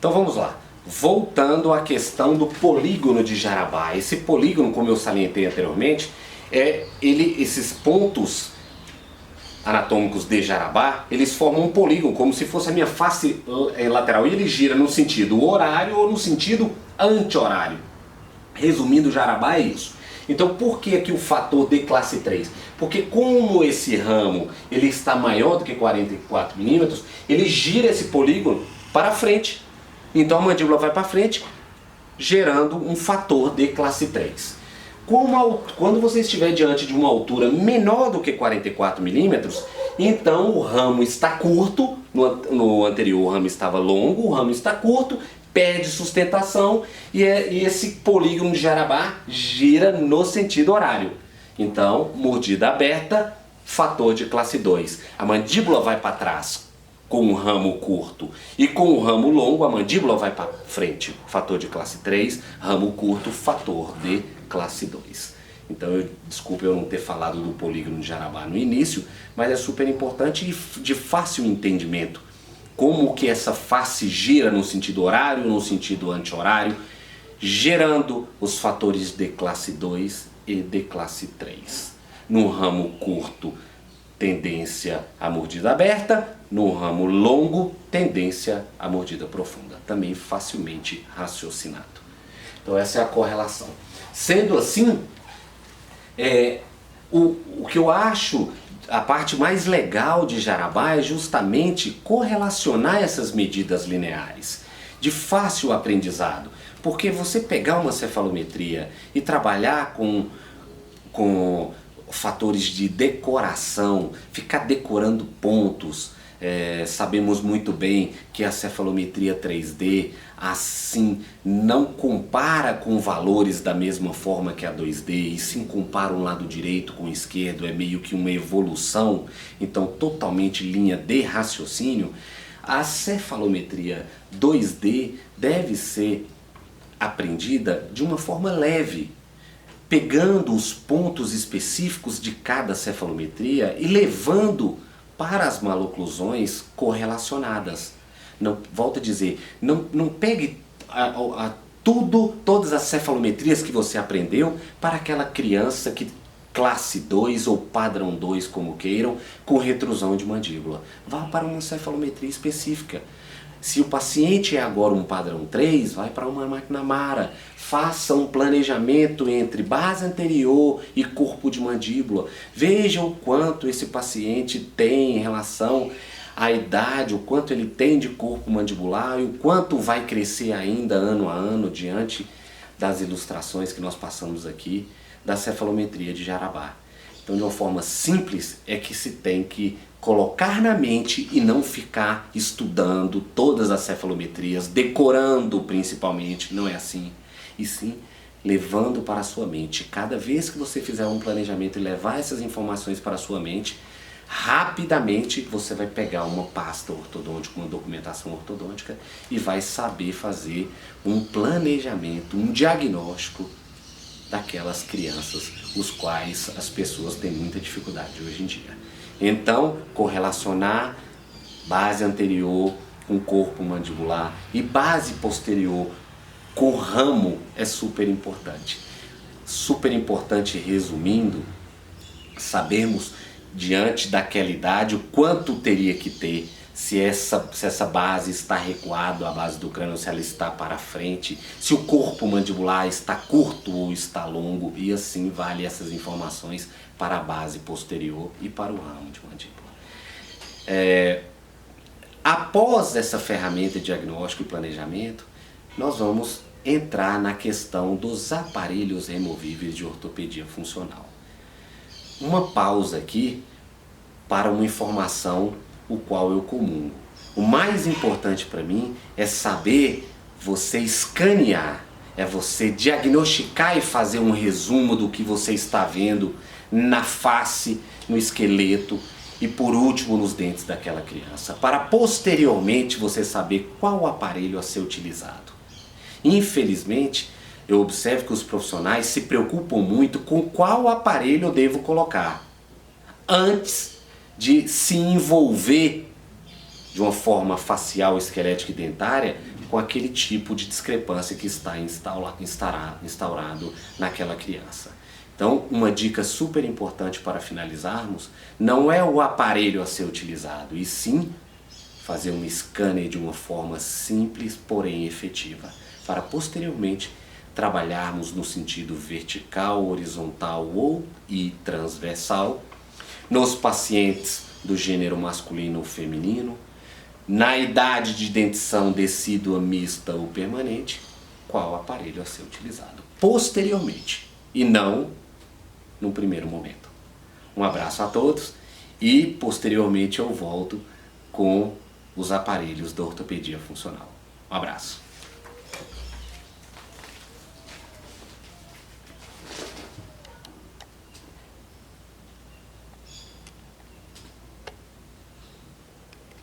Então vamos lá. Voltando à questão do polígono de Jarabá. Esse polígono, como eu salientei anteriormente, esses pontos anatômicos de Jarabá, eles formam um polígono, como se fosse a minha face lateral. E ele gira no sentido horário ou no sentido anti-horário. Resumindo, Jarabá é isso. Então por que aqui o fator de classe 3? Porque como esse ramo ele está maior do que 44 milímetros, ele gira esse polígono para frente. Então a mandíbula vai para frente, gerando um fator de classe 3. Quando você estiver diante de uma altura menor do que 44 milímetros, então o ramo está curto, no anterior o ramo estava longo, o ramo está curto, perde sustentação e esse polígono de Jarabá gira no sentido horário. Então, mordida aberta, fator de classe 2. A mandíbula vai para trás com um ramo curto e com um ramo longo, a mandíbula vai para frente, fator de classe 3, ramo curto, fator de classe 2. Então, desculpe eu não ter falado do polígono de Jarabá no início, mas é super importante e de fácil entendimento. Como que essa face gira no sentido horário, no sentido anti-horário, gerando os fatores de classe 2 e de classe 3. No ramo curto, tendência à mordida aberta, no ramo longo, tendência à mordida profunda. Também facilmente raciocinado. Então essa é a correlação. Sendo assim, o que eu acho a parte mais legal de Jarabá é justamente correlacionar essas medidas lineares, de fácil aprendizado. Porque você pegar uma cefalometria e trabalhar com fatores de decoração, ficar decorando pontos, sabemos muito bem que a cefalometria 3D assim não compara com valores da mesma forma que a 2D, e sim compara um lado direito com o esquerdo, é meio que uma evolução, então totalmente linha de raciocínio. A cefalometria 2D deve ser aprendida de uma forma leve, pegando os pontos específicos de cada cefalometria e levando para as maloclusões correlacionadas. Não, volto a dizer, não pegue todas as cefalometrias que você aprendeu para aquela criança que classe 2 ou padrão 2, como queiram, com retrusão de mandíbula. Vá para uma cefalometria específica. Se o paciente é agora um padrão 3, vai para uma McNamara. Faça um planejamento entre base anterior e corpo de mandíbula. Veja o quanto esse paciente tem em relação à idade, o quanto ele tem de corpo mandibular e o quanto vai crescer ainda ano a ano diante das ilustrações que nós passamos aqui da cefalometria de Jarabá. Então, de uma forma simples, é que se tem que colocar na mente e não ficar estudando todas as cefalometrias, decorando principalmente, não é assim. E sim, levando para a sua mente. Cada vez que você fizer um planejamento e levar essas informações para a sua mente, rapidamente você vai pegar uma pasta ortodôntica, uma documentação ortodôntica e vai saber fazer um planejamento, um diagnóstico daquelas crianças, os quais as pessoas têm muita dificuldade hoje em dia. Então, correlacionar base anterior com corpo mandibular e base posterior com ramo é super importante. Super importante, resumindo, sabermos diante daquela idade o quanto teria que ter, se essa base está recuada, a base do crânio, se ela está para frente, se o corpo mandibular está curto ou está longo, e assim vale essas informações para a base posterior e para o ramo de mandíbula. Após essa ferramenta de diagnóstico e planejamento, nós vamos entrar na questão dos aparelhos removíveis de ortopedia funcional. Uma pausa aqui para uma informação o qual eu comungo. O mais importante para mim é saber você escanear, é você diagnosticar e fazer um resumo do que você está vendo na face, no esqueleto e por último nos dentes daquela criança, para posteriormente você saber qual aparelho a ser utilizado. Infelizmente, eu observo que os profissionais se preocupam muito com qual aparelho eu devo colocar, antes de se envolver de uma forma facial, esquelética e dentária com aquele tipo de discrepância que está instaurado naquela criança. Então, uma dica super importante para finalizarmos, não é o aparelho a ser utilizado, e sim fazer um scanner de uma forma simples, porém efetiva, para posteriormente trabalharmos no sentido vertical, horizontal e transversal, nos pacientes do gênero masculino ou feminino, na idade de dentição decídua, mista ou permanente, qual aparelho a ser utilizado posteriormente e não no primeiro momento. Um abraço a todos e posteriormente eu volto com os aparelhos da ortopedia funcional. Um abraço.